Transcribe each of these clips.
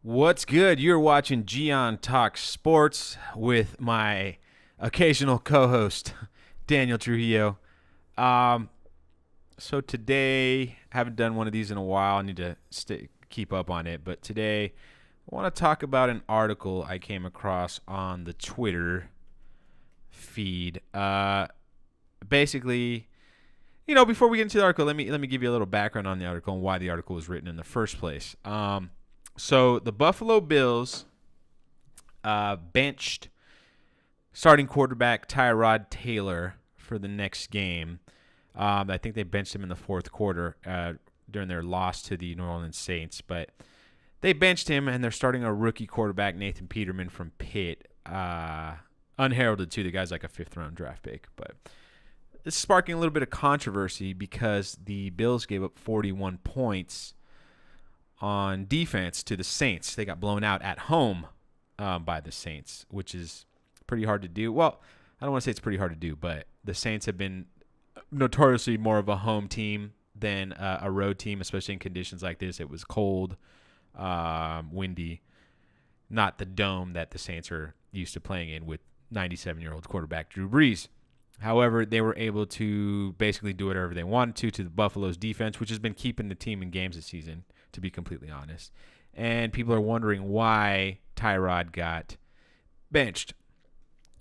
What's good? You're watching Gian Talk Sports with my occasional co-host, Daniel Trujillo. So today, I haven't done one of these in a while. I need to keep up on it. But today, I want to talk about an article I came across on the Twitter feed. Basically, before we get into the article, let me give you a little background on the article and why the article was written in the first place. So the Buffalo Bills benched starting quarterback Tyrod Taylor for the next game. I think they benched him in the fourth quarter during their loss to the New Orleans Saints. But they benched him, and they're starting a rookie quarterback, Nathan Peterman from Pitt. Unheralded, too. The guy's like a fifth-round draft pick. But it's sparking a little bit of controversy because the Bills gave up 41 points on defense to the Saints. They got blown out at home by the Saints, which is pretty hard to do. Well, I don't want to say it's pretty hard to do, but the Saints have been notoriously more of a home team than a road team, especially in conditions like this. It was cold, windy, not the dome that the Saints are used to playing in with 97-year-old quarterback Drew Brees. However, they were able to basically do whatever they wanted to the Buffalo's defense, which has been keeping the team in games this season, to be completely honest. And people are wondering why Tyrod got benched,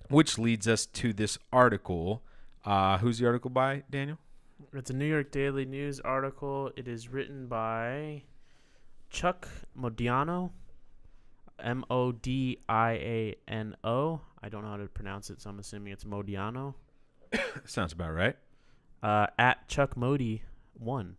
which leads us to this article. Who's the article by, Daniel? It's a New York Daily News article. It is written by Chuck Modiano, Modiano. I don't know how to pronounce it, so I'm assuming it's Modiano. Sounds about right. At Chuck Modi 1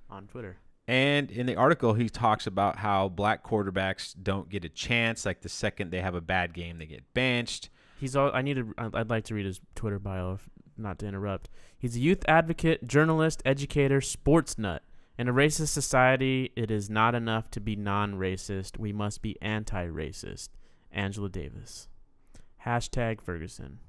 on Twitter. And in the article, he talks about how black quarterbacks don't get a chance. Like the second they have a bad game, they get benched. I'd like to read his Twitter bio, not to interrupt. He's a youth advocate, journalist, educator, sports nut. In a racist society, it is not enough to be non-racist. We must be anti-racist. Angela Davis. #Ferguson.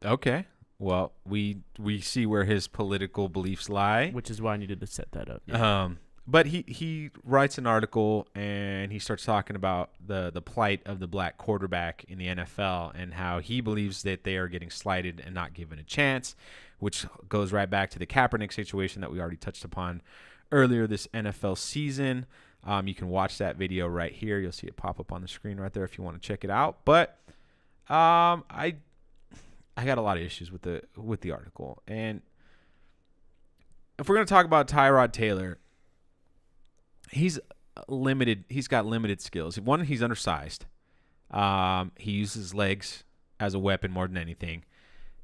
Okay. Well, we see where his political beliefs lie. Which is why I needed to set that up. Yeah. But he writes an article, and he starts talking about the plight of the black quarterback in the NFL and how he believes that they are getting slighted and not given a chance, which goes right back to the Kaepernick situation that we already touched upon earlier this NFL season. You can watch that video right here. You'll see it pop up on the screen right there if you want to check it out. But I got a lot of issues with the article. And if we're going to talk about Tyrod Taylor, he's limited. He's got limited skills. One, he's undersized. He uses his legs as a weapon more than anything,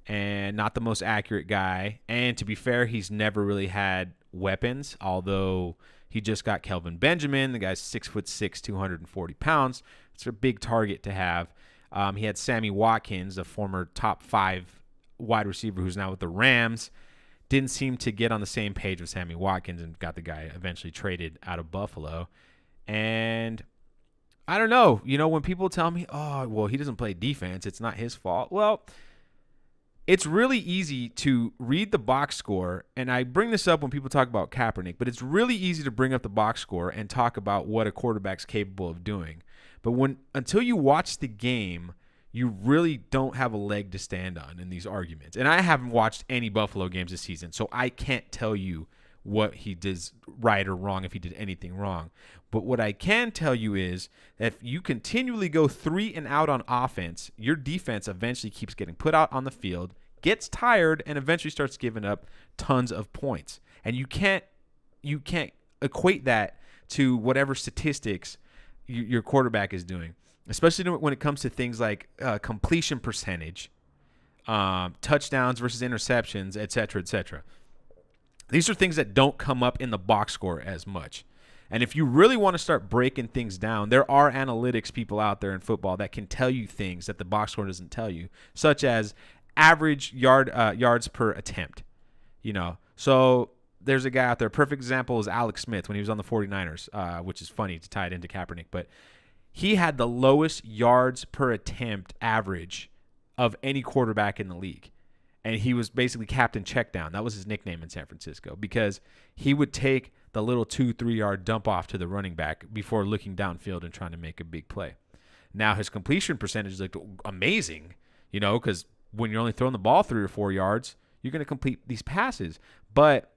and not the most accurate guy. And to be fair, he's never really had weapons, although he just got Kelvin Benjamin. The guy's 6'6", 240 pounds. It's a big target to have. He had Sammy Watkins, a former top 5 wide receiver who's now with the Rams. Didn't seem to get on the same page with Sammy Watkins and got the guy eventually traded out of Buffalo. And I don't know. When people tell me, oh, well, he doesn't play defense, it's not his fault. Well, it's really easy to read the box score, and I bring this up when people talk about Kaepernick, but it's really easy to bring up the box score and talk about what a quarterback's capable of doing. But until you watch the game, you really don't have a leg to stand on in these arguments. And I haven't watched any Buffalo games this season, so I can't tell you what he does right or wrong, if he did anything wrong. But what I can tell you is that if you continually go 3 and out on offense, your defense eventually keeps getting put out on the field, gets tired, and eventually starts giving up tons of points. And you can't equate that to whatever statistics your quarterback is doing, especially when it comes to things like completion percentage, touchdowns versus interceptions, et cetera, et cetera. These are things that don't come up in the box score as much. And if you really want to start breaking things down, there are analytics people out there in football that can tell you things that the box score doesn't tell you, such as average yards per attempt. So there's a guy out there. Perfect example is Alex Smith when he was on the 49ers, which is funny to tie it into Kaepernick. But he had the lowest yards per attempt average of any quarterback in the league. And he was basically Captain Checkdown. That was his nickname in San Francisco because he would take the little 2-3 yard dump off to the running back before looking downfield and trying to make a big play. Now his completion percentage looked amazing, because when you're only throwing the ball 3 or 4 yards, you're going to complete these passes. But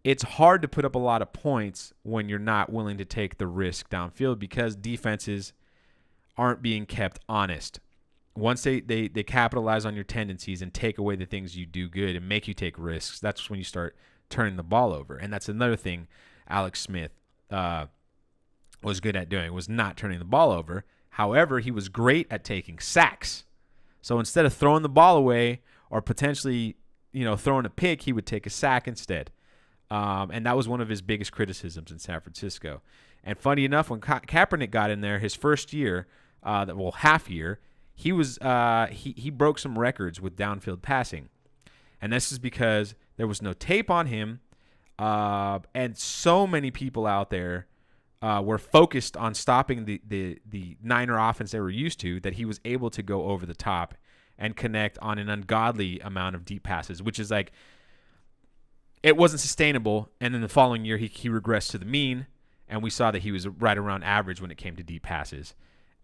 it's hard to put up a lot of points when you're not willing to take the risk downfield because defenses aren't being kept honest. Once they capitalize on your tendencies and take away the things you do good and make you take risks, that's when you start turning the ball over. And that's another thing Alex Smith was good at doing, was not turning the ball over. However, he was great at taking sacks. So instead of throwing the ball away or potentially, throwing a pick, he would take a sack instead. And that was one of his biggest criticisms in San Francisco. And funny enough, when Kaepernick got in there his first year, half year, he was he broke some records with downfield passing. And this is because there was no tape on him, and so many people out there were focused on stopping the Niner offense they were used to that he was able to go over the top and connect on an ungodly amount of deep passes, which is like it wasn't sustainable. And then the following year, he regressed to the mean, and we saw that he was right around average when it came to deep passes.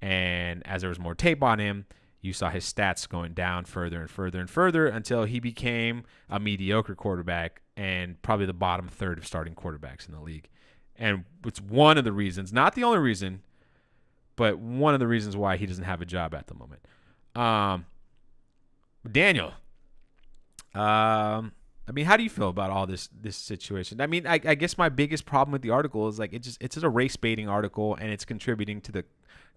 And as there was more tape on him, you saw his stats going down further and further and further until he became a mediocre quarterback and probably the bottom third of starting quarterbacks in the league. And it's one of the reasons, not the only reason, but one of the reasons why he doesn't have a job at the moment. Daniel, how do you feel about all this situation? I mean, I guess my biggest problem with the article is like it's just a race baiting article, and it's contributing to the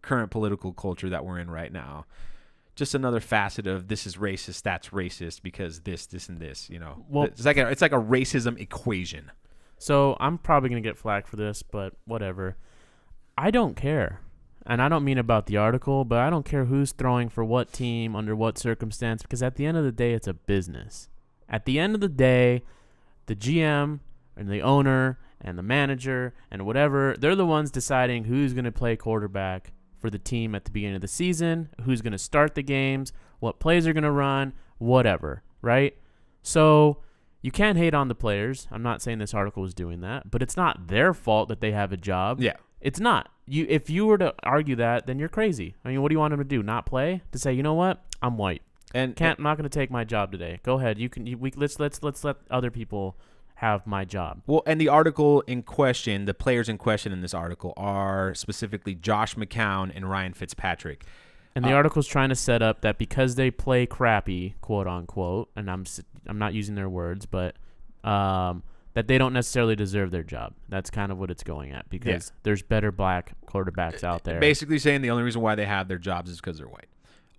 current political culture that we're in right now. Just another facet of this is racist, that's racist because this, and this. Well, it's like a racism equation. So I'm probably gonna get flack for this, but whatever. I don't care. And I don't mean about the article, but I don't care who's throwing for what team, under what circumstance, because at the end of the day, it's a business. At the end of the day, the GM and the owner and the manager and whatever, they're the ones deciding who's going to play quarterback for the team at the beginning of the season, who's going to start the games, what plays are going to run, whatever, right? So you can't hate on the players. I'm not saying this article was doing that, but it's not their fault that they have a job. Yeah. It's not. If you were to argue that, then you're crazy. I mean, what do you want them to do? Not play? To say, you know what? I'm white. I'm not going to take my job today. Go ahead. Let's let other people have my job. Well, and the article in question, the players in question in this article are specifically Josh McCown and Ryan Fitzpatrick. And the article's trying to set up that because they play crappy, quote unquote, and I'm not using their words, but that they don't necessarily deserve their job. That's kind of what it's going at because there's better black quarterbacks out there. Basically saying the only reason why they have their jobs is because they're white.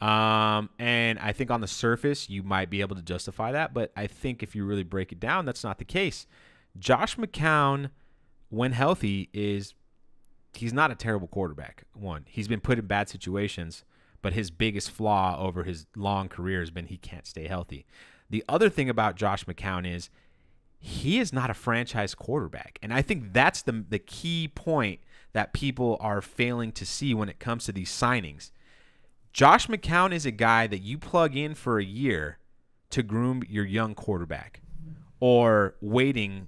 And I think on the surface, you might be able to justify that, but I think if you really break it down, that's not the case. Josh McCown, when healthy, he's not a terrible quarterback. One, he's been put in bad situations, but his biggest flaw over his long career has been he can't stay healthy. The other thing about Josh McCown is he is not a franchise quarterback, and I think that's the key point that people are failing to see when it comes to these signings. Josh McCown is a guy that you plug in for a year to groom your young quarterback or waiting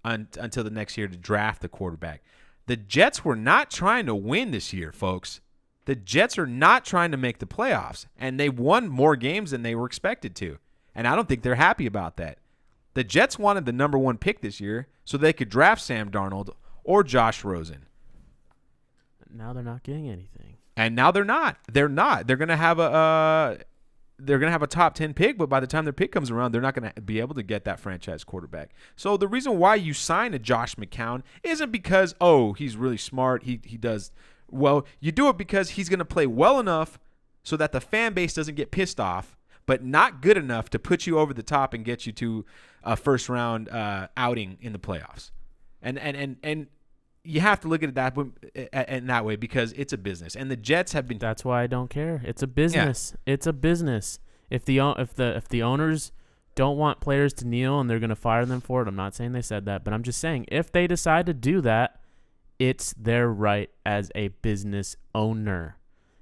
until the next year to draft the quarterback. The Jets were not trying to win this year, folks. The Jets are not trying to make the playoffs, and they won more games than they were expected to, and I don't think they're happy about that. The Jets wanted the number 1 pick this year so they could draft Sam Darnold or Josh Rosen. Now they're not getting anything. And now they're not. They're not. They're gonna have a top 10 pick, but by the time their pick comes around, they're not gonna be able to get that franchise quarterback. So the reason why you sign a Josh McCown isn't because he's really smart. He does well. You do it because he's gonna play well enough so that the fan base doesn't get pissed off, but not good enough to put you over the top and get you to a first round outing in the playoffs. And you have to look at it in that way because it's a business, and the Jets have been. That's why I don't care. It's a business. Yeah. It's a business. If the owners don't want players to kneel and they're going to fire them for it, I'm not saying they said that, but I'm just saying if they decide to do that, it's their right as a business owner.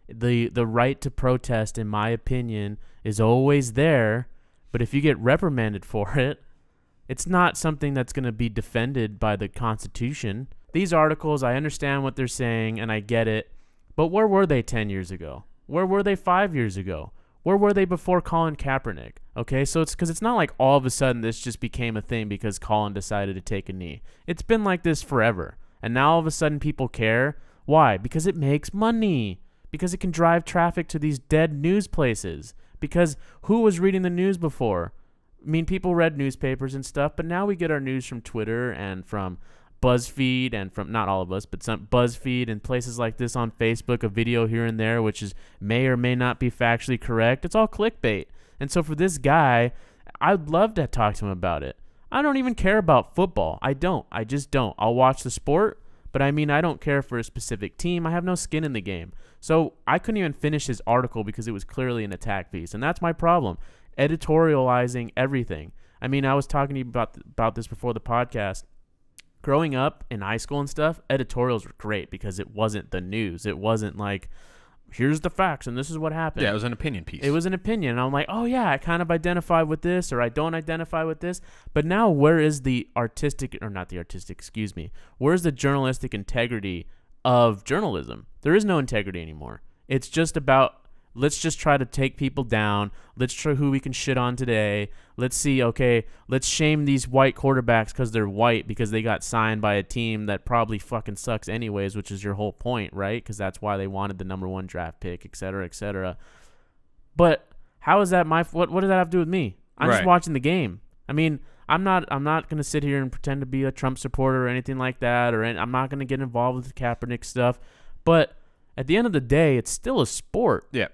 The right to protest, in my opinion, is always there, but if you get reprimanded for it, It's not something that's going to be defended by the Constitution. These articles, I understand what they're saying, and I get it. But where were they 10 years ago? Where were they 5 years ago? Where were they before Colin Kaepernick? Okay, so it's because it's not like all of a sudden this just became a thing because Colin decided to take a knee. It's been like this forever. And now all of a sudden people care. Why? Because it makes money. Because it can drive traffic to these dead news places. Because who was reading the news before? I mean, people read newspapers and stuff, but now we get our news from Twitter and from BuzzFeed and from, not all of us, but some BuzzFeed and places like this on Facebook, a video here and there, which is may or may not be factually correct. It's all clickbait. And so for this guy, I'd love to talk to him about it. I don't even care about football. I don't. I just don't. I'll watch the sport, but I mean, I don't care for a specific team. I have no skin in the game. So I couldn't even finish his article because it was clearly an attack piece. And that's my problem. Editorializing everything. I mean, I was talking to you about this before the podcast. Growing up in high school and stuff, editorials were great because it wasn't the news. It wasn't like, here's the facts and this is what happened. Yeah, it was an opinion piece. It was an opinion. And I'm like, oh, yeah, I kind of identify with this or I don't identify with this. But now where is the artistic, or not the artistic, excuse me, where's the journalistic integrity of journalism? There is no integrity anymore. It's just about, let's just try to take people down. Let's try who we can shit on today. Let's see, okay, let's shame these white quarterbacks because they're white because they got signed by a team that probably fucking sucks anyways, which is your whole point, right? Because that's why they wanted the number 1 draft pick, et cetera, et cetera. But how is that what does that have to do with me? I'm just watching the game. I mean, I'm not going to sit here and pretend to be a Trump supporter or anything like that, or I'm not going to get involved with the Kaepernick stuff. But at the end of the day, it's still a sport. Yeah.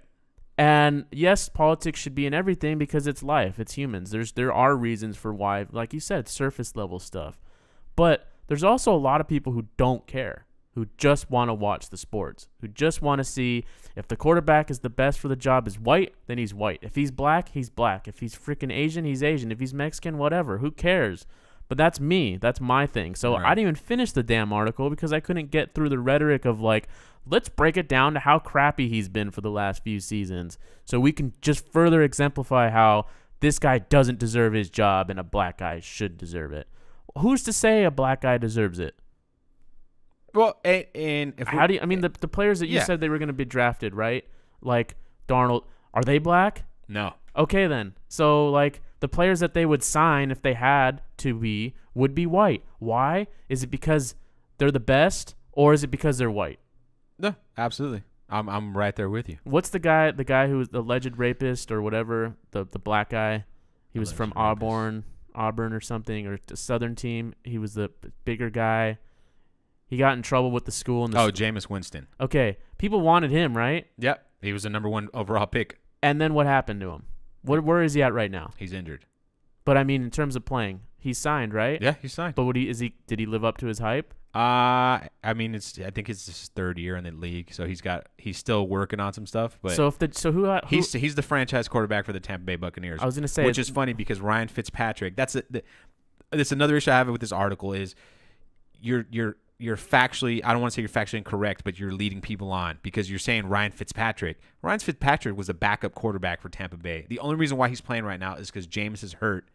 And yes, politics should be in everything because it's life. It's humans. There are reasons for why, like you said, surface level stuff. But there's also a lot of people who don't care, who just want to watch the sports, who just want to see if the quarterback is the best for the job is white, then he's white. If he's black, he's black. If he's freaking Asian, he's Asian. If he's Mexican, whatever. Who cares? But that's me. That's my thing. So I didn't even finish the damn article because I couldn't get through the rhetoric of like, let's break it down to how crappy he's been for the last few seasons so we can just further exemplify how this guy doesn't deserve his job and a black guy should deserve it. Who's to say a black guy deserves it? Well, and if how do you, I mean, the players that you said they were going to be drafted, right? Like Darnold, are they black? No. Okay, then. So, like, the players that they would sign if they had to be would be white. Why? Is it because they're the best or is it because they're white? No, absolutely. I'm right there with you. What's the guy who was the alleged rapist or whatever, the black guy? He was from Auburn or something, or the Southern team. He was the bigger guy. He got in trouble with the school. Jameis Winston. Okay. People wanted him, right? Yep. He was the number 1 overall pick. And then what happened to him? Where is he at right now? He's injured. But I mean, in terms of playing, he's signed, right? Yeah, he's signed. But did he live up to his hype? I mean, I think it's his 3rd year in the league, so he's still working on some stuff. But he's the franchise quarterback for the Tampa Bay Buccaneers. I was going to say, which is funny because Ryan Fitzpatrick. That's another issue I have with this article is you're factually, I don't want to say you're factually incorrect, but you're leading people on because you're saying Ryan Fitzpatrick. Ryan Fitzpatrick was a backup quarterback for Tampa Bay. The only reason why he's playing right now is because Jameis is hurt.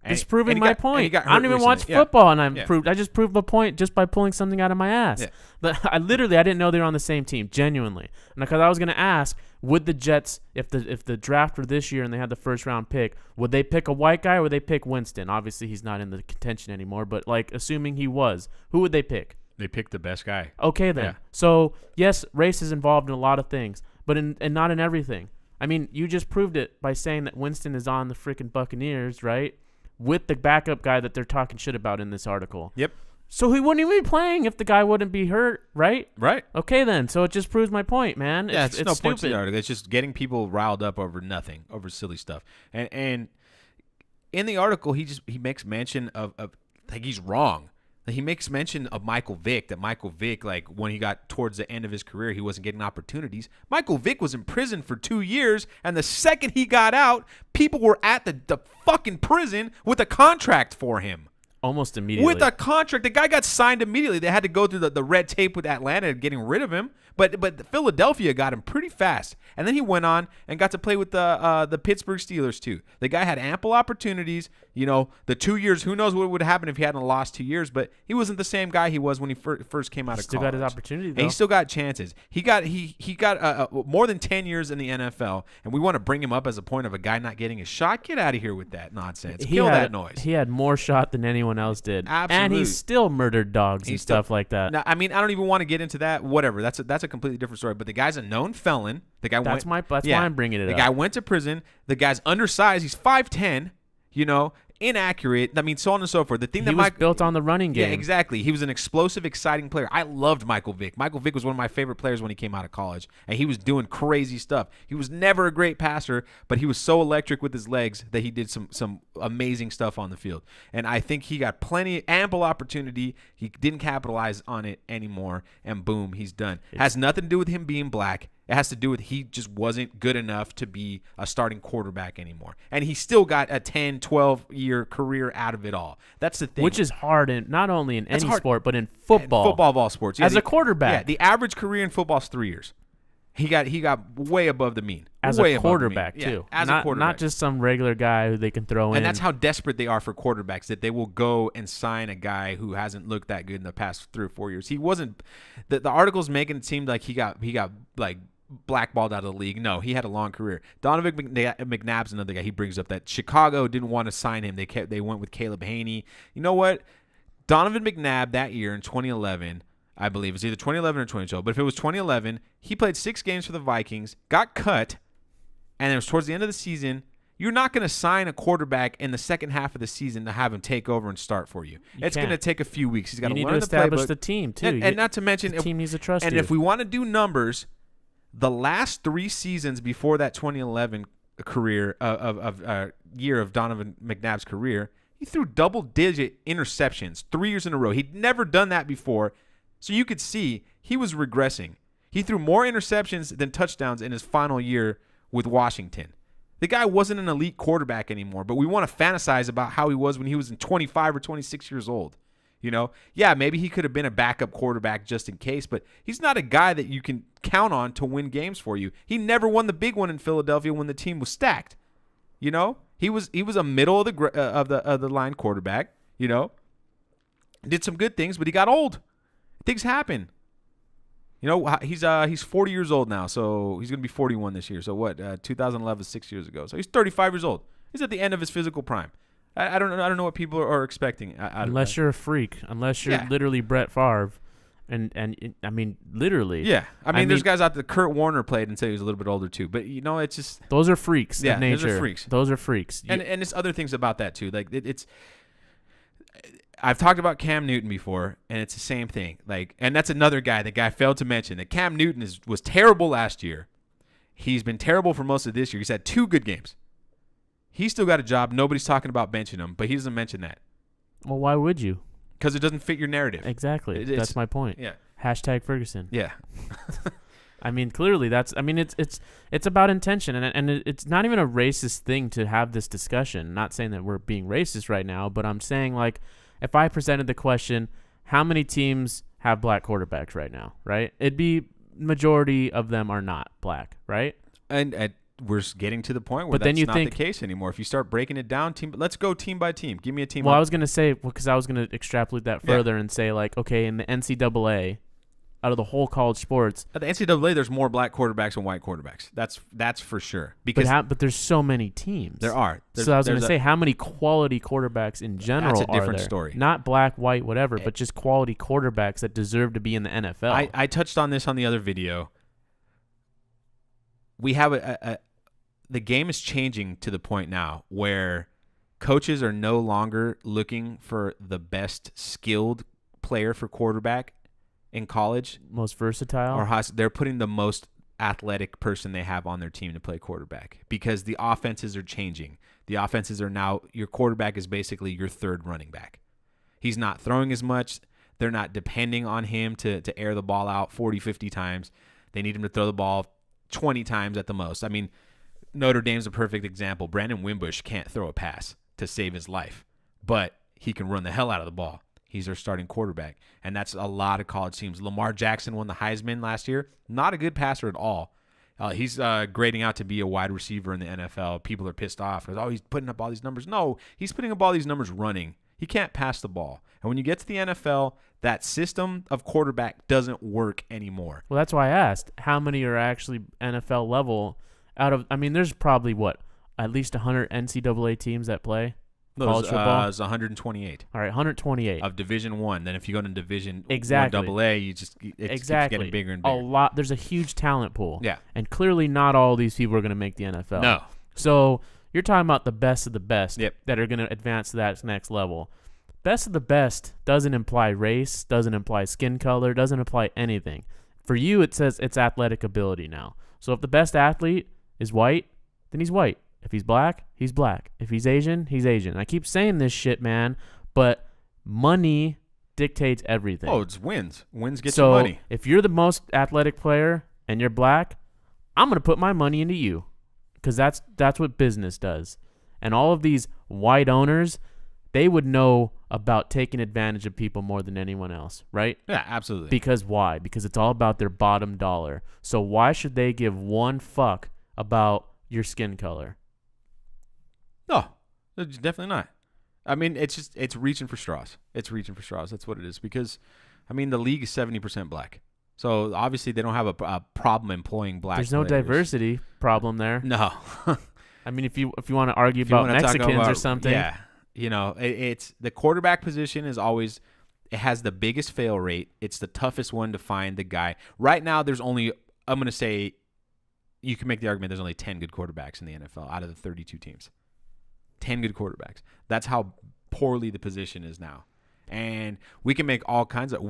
It's proving my point. I don't even watch football, and I just proved the point just by pulling something out of my ass. Yeah. But I didn't know they were on the same team, genuinely. And because I was going to ask, would the Jets, if the draft were this year and they had the 1st round pick, would they pick a white guy or would they pick Winston? Obviously, he's not in the contention anymore, but like assuming he was, who would they pick? They picked the best guy. Okay, then. Yeah. So yes, race is involved in a lot of things, but and not in everything. I mean, you just proved it by saying that Winston is on the freaking Buccaneers, right? With the backup guy that they're talking shit about in this article. Yep. So he wouldn't even be playing if the guy wouldn't be hurt, right? Right. Okay, then. So it just proves my point, man. It's no stupid. point to the article. It's just getting people riled up over nothing, over silly stuff. And in the article, he makes mention of like he's wrong. He makes mention of Michael Vick, that Michael Vick, like when he got towards the end of his career, he wasn't getting opportunities. Michael Vick was in prison for 2 years, and the second he got out, people were at the fucking prison with a contract for him. Almost immediately. With a contract. The guy got signed immediately. They had to go through the red tape with Atlanta getting rid of him. But Philadelphia got him pretty fast. And then he went on and got to play with the Pittsburgh Steelers too. The guy had ample opportunities, You know, the 2 years, who knows what would happen if he hadn't lost 2 years, but he wasn't the same guy he was when he first came out of college. Still got his opportunity, though. And he still got chances. He got more than 10 years in the NFL, and we want to bring him up as a point of a guy not getting a shot? Get out of here with that nonsense. Kill that noise. He had more shot than anyone else did. Absolutely. And he still murdered dogs and stuff like that. Now, I mean, I don't even want to get into that. Whatever. That's a completely different story. But the guy's a known felon. That's why I'm bringing it up. The guy went to prison. The guy's undersized. He's 5'10", you know, inaccurate. I mean, so on and so forth. The thing he was built on the running game. Yeah, exactly. He was an explosive, exciting player. I loved Michael Vick. Michael Vick was one of my favorite players when he came out of college, and he was doing crazy stuff. He was never a great passer, but he was so electric with his legs that he did some amazing stuff on the field. And I think he got ample opportunity. He didn't capitalize on it anymore, and boom, he's done. Has nothing to do with him being black. It has to do with he just wasn't good enough to be a starting quarterback anymore. And he still got a 10, 12-year career out of it all. That's the thing. Which is hard, not only in any sport, but in football. Football of all sports. Yeah, as a quarterback. Yeah, the average career in football is 3 years. He got way above the mean. As a quarterback, too. Yeah, as a quarterback. Not just some regular guy who they can throw in. And that's how desperate they are for quarterbacks, that they will go and sign a guy who hasn't looked that good in the past 3 or 4 years. He wasn't – the articles making it seem like he got like – blackballed out of the league. No, he had a long career. Donovan McNabb's another guy. He brings up that Chicago didn't want to sign him. They went with Caleb Haney. You know what? Donovan McNabb that year in 2011, I believe, it's either 2011 or 2012, but if it was 2011, he played 6 games for the Vikings, got cut, and it was towards the end of the season. You're not going to sign a quarterback in the second half of the season to have him take over and start for you. It's going to take a few weeks. He's got to learn the playbook. You need to establish the team, too. And not to mention, the team needs to trust you. And if we want to do numbers, the last 3 seasons before that 2011 career year of Donovan McNabb's career, he threw double-digit interceptions 3 years in a row. He'd never done that before, so you could see he was regressing. He threw more interceptions than touchdowns in his final year with Washington. The guy wasn't an elite quarterback anymore, but we want to fantasize about how he was when he was 25 or 26 years old. You know, yeah, maybe he could have been a backup quarterback just in case, but he's not a guy that you can count on to win games for you. He never won the big one in Philadelphia when the team was stacked. You know, he was a middle of the line quarterback. You know, did some good things, but he got old. Things happen. You know, he's 40 years old now, so he's gonna be 41 this year. So what? 2011 was 6 years ago. So he's 35 years old. He's at the end of his physical prime. I don't know what people are expecting. Unless you're a freak. Unless you're literally Brett Favre. And I mean, literally. Yeah. I mean, there's guys out there. Kurt Warner played and said he was a little bit older, too. But, you know, it's just. Those are freaks of nature. Those are freaks. Those are freaks. And it's other things about that, too. Like, it's. I've talked about Cam Newton before, and it's the same thing. Like, and that's another guy. The guy failed to mention that Cam Newton was terrible last year. He's been terrible for most of this year. He's had 2 good games. He's still got a job. Nobody's talking about benching him, but he doesn't mention that. Well, why would you? Because it doesn't fit your narrative. Exactly. That's my point. Yeah. Hashtag Ferguson. Yeah. I mean, clearly it's about intention, and it's not even a racist thing to have this discussion. Not saying that we're being racist right now, but I'm saying, like, if I presented the question, how many teams have black quarterbacks right now, right? It'd be majority of them are not black, right? And we're getting to the point where that's not the case anymore. If you start breaking it down, let's go team by team. Give me a team. Well, I was going to say, because I was going to extrapolate that further and say, like, okay, in the NCAA, out of the whole college sports. At the NCAA, there's more black quarterbacks than white quarterbacks. That's for sure. Because but there's so many teams. There are. So I was going to say, how many quality quarterbacks in general are there? That's a different story. Not black, white, whatever, but just quality quarterbacks that deserve to be in the NFL. I touched on this on the other video. We have the game is changing to the point now where coaches are no longer looking for the best skilled player for quarterback in college. Most versatile. Or they're putting the most athletic person they have on their team to play quarterback because the offenses are changing. The offenses are now, your quarterback is basically your third running back. He's not throwing as much. They're not depending on him to air the ball out 40, 50 times. They need him to throw the ball 20 times at the most. I mean, Notre Dame's a perfect example. Brandon Wimbush can't throw a pass to save his life, but he can run the hell out of the ball. He's their starting quarterback, and that's a lot of college teams. Lamar Jackson won the Heisman last year. Not a good passer at all. He's grading out to be a wide receiver in the NFL. People are pissed off. Oh, he's putting up all these numbers. No, he's putting up all these numbers running. He can't pass the ball. And when you get to the NFL, that system of quarterback doesn't work anymore. Well, that's why I asked how many are actually NFL level out of, I mean, there's probably, at least 100 NCAA teams that play college football? There's 128. All right, 128. Of Division 1. Then if you go to Division exactly. 1 AA, it keeps getting bigger and bigger. There's a huge talent pool. Yeah. And clearly not all these people are going to make the NFL. No. So you're talking about the best of the best Yep. that are going to advance to that next level. Best of the best doesn't imply race, doesn't imply skin color, doesn't imply anything. For you, it says it's athletic ability now. So if the best athlete is white, then he's white. If he's black, he's black. If he's Asian, he's Asian. I keep saying this shit, man, but money dictates everything. Oh, it's wins. Wins get you money. So if you're the most athletic player and you're black, I'm going to put my money into you because that's what business does. And all of these white owners, they would know about taking advantage of people more than anyone else, right? Yeah, absolutely. Because why? Because it's all about their bottom dollar. So why should they give one fuck about your skin color? No, definitely not. I mean, it's reaching for straws. It's reaching for straws. That's what it is. Because, I mean, the league is 70% black. So obviously they don't have a problem employing black There's no players. Diversity problem there. No. I mean, if you want to argue about Mexicans or something. Yeah. You know, it's the quarterback position is always, it has the biggest fail rate. It's the toughest one to find the guy. Right now, there's only, I'm going to say, you can make the argument there's only 10 good quarterbacks in the NFL out of the 32 teams. 10 good quarterbacks. That's how poorly the position is now. And we can make all kinds of,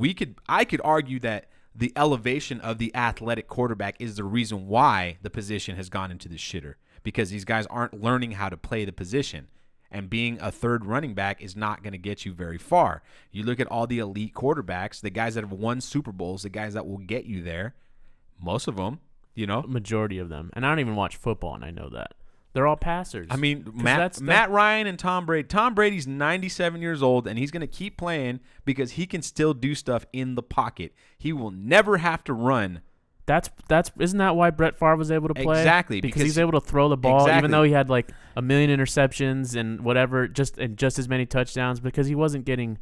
I could argue that the elevation of the athletic quarterback is the reason why the position has gone into the shitter, because these guys aren't learning how to play the position. And being a third running back is not going to get you very far. You look at all the elite quarterbacks, the guys that have won Super Bowls, the guys that will get you there, most of them, you know. Majority of them. And I don't even watch football, and I know that. They're all passers. I mean, Matt Ryan and Tom Brady. Tom Brady's 97 years old, and he's going to keep playing because he can still do stuff in the pocket. He will never have to run. Isn't that why Brett Favre was able to play? Exactly, because he's able to throw the ball, exactly. Even though he had like a million interceptions and whatever, just as many touchdowns, because he wasn't getting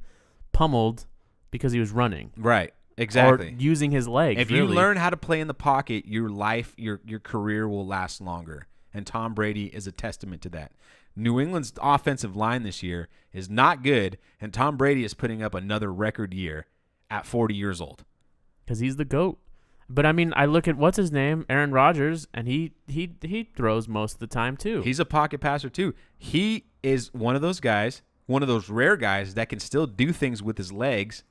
pummeled because he was running. Right, exactly. Or using his legs. If you learn how to play in the pocket, your life, your career will last longer. And Tom Brady is a testament to that. New England's offensive line this year is not good, and Tom Brady is putting up another record year at 40 years old. Because he's the GOAT. But, I mean, I look at, what's his name, Aaron Rodgers, and he throws most of the time, too. He's a pocket passer, too. He is one of those guys, one of those rare guys that can still do things with his legs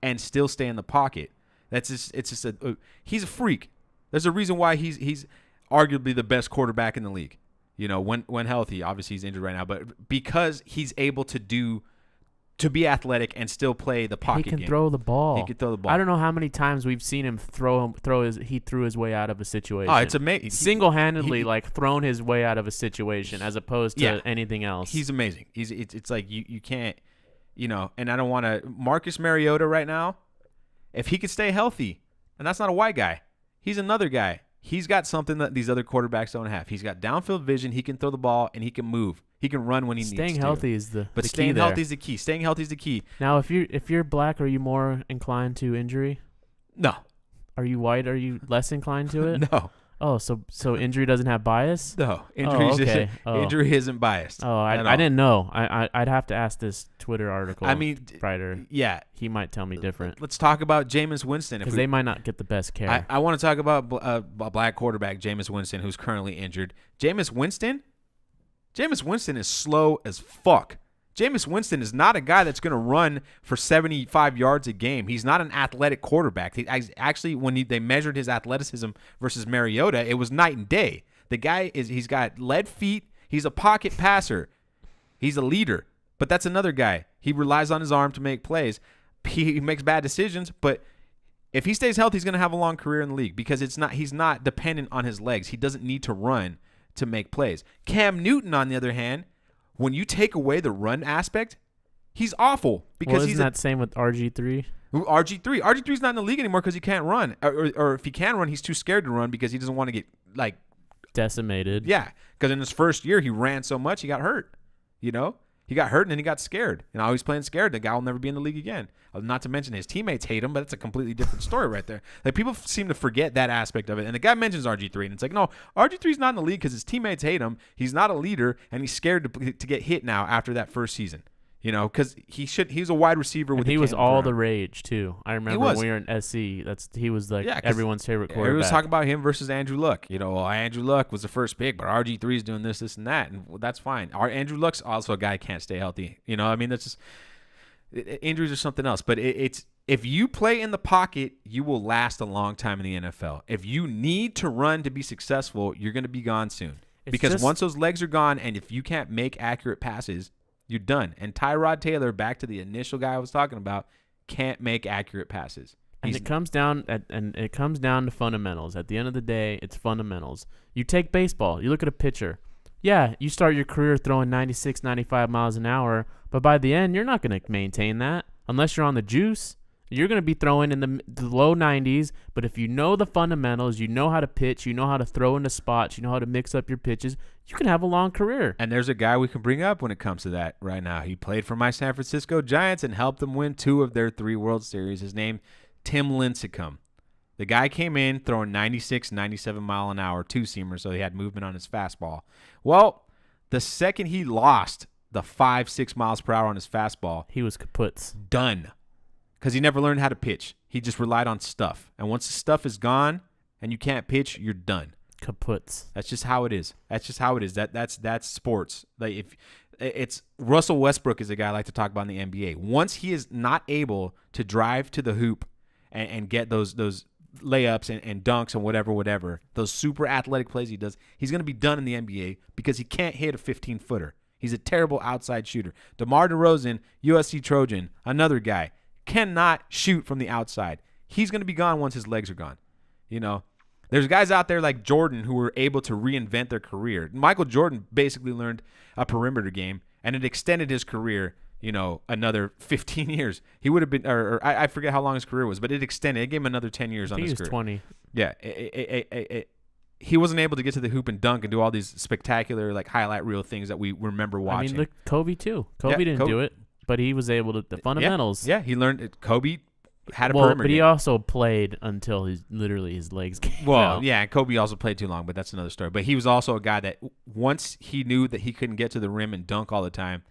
and still stay in the pocket. He's a freak. There's a reason why he's arguably the best quarterback in the league. You know, when healthy. Obviously, he's injured right now. But because he's able to be athletic and still play the pocket game. He can throw the ball. He can throw the ball. I don't know how many times we've seen him throw his way out of a situation. Oh, it's amazing. Single-handedly, thrown his way out of a situation as opposed to anything else. He's amazing. It's like you can't, you know, and I don't want to. Marcus Mariota right now, if he could stay healthy, and that's not a white guy, he's another guy. He's got something that these other quarterbacks don't have. He's got downfield vision. He can throw the ball, and he can move. He can run when he needs to. Staying healthy is the But key staying there. healthy is the key. Staying healthy is the key. Now, if you're black, are you more inclined to injury? No. Are you white? Are you less inclined to it? No. Oh, so injury doesn't have bias? No. Injury isn't biased. Oh, I didn't know. I'd have to ask this Twitter article. I mean, writer. Yeah. He might tell me different. Let's talk about Jameis Winston. Because they might not get the best care. I want to talk about a black quarterback, Jameis Winston, who's currently injured. Jameis Winston is slow as fuck. Jameis Winston is not a guy that's going to run for 75 yards a game. He's not an athletic quarterback. Actually, when they measured his athleticism versus Mariota, it was night and day. The guy he's got lead feet. He's a pocket passer. He's a leader. But that's another guy. He relies on his arm to make plays. He makes bad decisions, but if he stays healthy, he's going to have a long career in the league because he's not dependent on his legs. He doesn't need to run to make plays. Cam Newton, on the other hand, when you take away the run aspect, he's awful because isn't that same with RG3? RG3's not in the league anymore because he can't run, or if he can run, he's too scared to run because he doesn't want to get like decimated. Yeah, because in his first year he ran so much he got hurt. You know, he got hurt and then he got scared. And now he's playing scared. The guy will never be in the league again. Not to mention his teammates hate him, but it's a completely different story right there. Like people seem to forget that aspect of it. And the guy mentions RG3, and it's like, no, RG3's not in the league because his teammates hate him. He's not a leader, and he's scared to get hit now after that first season. You know, because he's a wide receiver. And he was all the rage too. I remember when we were in SC. He was like everyone's favorite quarterback. Everyone was talking about him versus Andrew Luck. You know, well, Andrew Luck was the first pick, but RG3 is doing this, and that, and that's fine. Andrew Luck's also a guy who can't stay healthy. You know, I mean, that's just injuries are something else. But it's if you play in the pocket, you will last a long time in the NFL. If you need to run to be successful, you're going to be gone soon. Because once those legs are gone, and if you can't make accurate passes, you're done. And Tyrod Taylor, back to the initial guy I was talking about, can't make accurate passes. And it comes down to fundamentals. At the end of the day, it's fundamentals. You take baseball. You look at a pitcher. Yeah, you start your career throwing 96, 95 miles an hour, but by the end, you're not going to maintain that unless you're on the juice. You're going to be throwing in the low 90s, but if you know the fundamentals, you know how to pitch, you know how to throw into spots, you know how to mix up your pitches, you can have a long career. And there's a guy we can bring up when it comes to that right now. He played for my San Francisco Giants and helped them win 2 of their 3 World Series. His name, Tim Lincecum. The guy came in throwing 96, 97 mile an hour two-seamer, so he had movement on his fastball. Well, the second he lost the 5-6 miles per hour on his fastball, he was kaputs. Done. Because he never learned how to pitch. He just relied on stuff. And once the stuff is gone and you can't pitch, you're done. Kaputs. That's just how it is. That's sports. Like if it's Russell Westbrook is a guy I like to talk about in the NBA. Once he is not able to drive to the hoop and get those layups and dunks and whatever, those super athletic plays he does, he's going to be done in the NBA because he can't hit a 15-footer. He's a terrible outside shooter. DeMar DeRozan, USC Trojan, another guy, cannot shoot from the outside. He's going to be gone once his legs are gone. You know, there's guys out there like Jordan who were able to reinvent their career. Michael Jordan basically learned a perimeter game, and it extended his career, you know, another 15 years. He would have been, or I forget how long his career was, but it extended. It gave him another 10 years on his career. He was 20. Yeah. He wasn't able to get to the hoop and dunk and do all these spectacular, like, highlight reel things that we remember watching. I mean, look, Kobe, too. Kobe didn't do it. But he was able to, the fundamentals. Yeah, he learned it. Kobe had a perimeter. But he also played until his legs came out. Yeah, and Kobe also played too long, but that's another story. But he was also a guy that once he knew that he couldn't get to the rim and dunk all the time,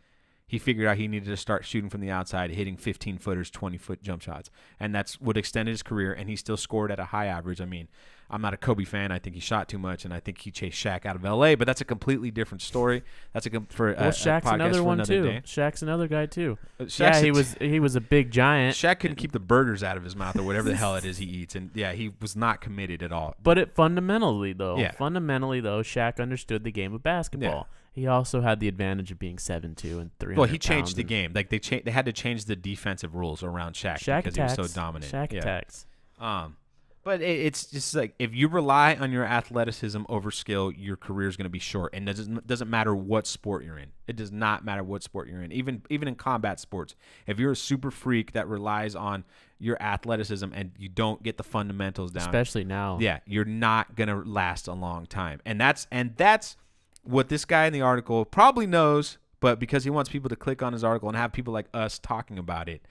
he figured out he needed to start shooting from the outside, hitting 15-footers, 20-foot jump shots. And that's what extended his career, and he still scored at a high average. I mean, I'm not a Kobe fan. I think he shot too much, and I think he chased Shaq out of L.A., but that's a completely different story. That's Shaq's another one, too. Day. Shaq's another guy, too. He was a big giant. Shaq couldn't keep the burgers out of his mouth or whatever the hell it is he eats, and, yeah, he was not committed at all. But fundamentally, though, Shaq understood the game of basketball. Yeah. He also had the advantage of being 7'2" and 300 Well, he changed the game. Like they had to change the defensive rules around Shaq because attacks. he was so dominant. Shaq attacks. But it's just like if you rely on your athleticism over skill, your career is going to be short. And it doesn't matter what sport you're in. It does not matter what sport you're in. Even in combat sports, if you're a super freak that relies on your athleticism and you don't get the fundamentals down, especially now, yeah, you're not going to last a long time. And that's what this guy in the article probably knows, but because he wants people to click on his article and have people like us talking about it,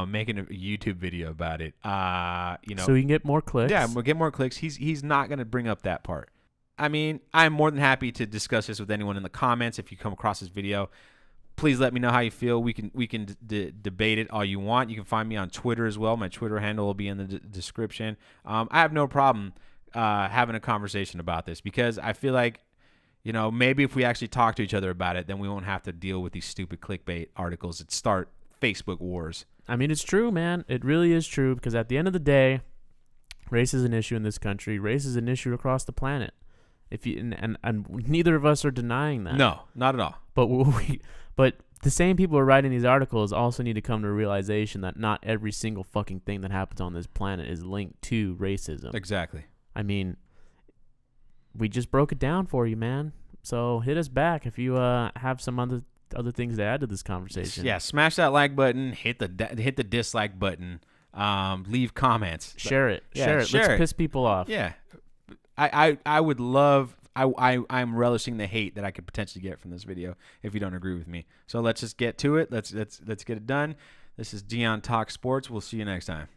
making a YouTube video about it, so we can get more clicks. Yeah, we'll get more clicks. He's not going to bring up that part. I mean, I'm more than happy to discuss this with anyone in the comments. If you come across this video, please let me know how you feel. We can debate it all you want. You can find me on Twitter as well. My Twitter handle will be in the description. I have no problem having a conversation about this because I feel like, you know, maybe if we actually talk to each other about it, then we won't have to deal with these stupid clickbait articles that start Facebook wars. I mean, it's true, man. It really is true because at the end of the day, race is an issue in this country. Race is an issue across the planet. And neither of us are denying that. No, not at all. But the same people who are writing these articles also need to come to a realization that not every single fucking thing that happens on this planet is linked to racism. Exactly. I mean, we just broke it down for you, man. So hit us back if you have some other things to add to this conversation. Yeah, smash that like button, hit the dislike button, leave comments. Share it. Let's piss people off. Yeah. I would love. I'm relishing the hate that I could potentially get from this video if you don't agree with me. So let's just get to it. Let's get it done. This is Gian Talk Sports. We'll see you next time.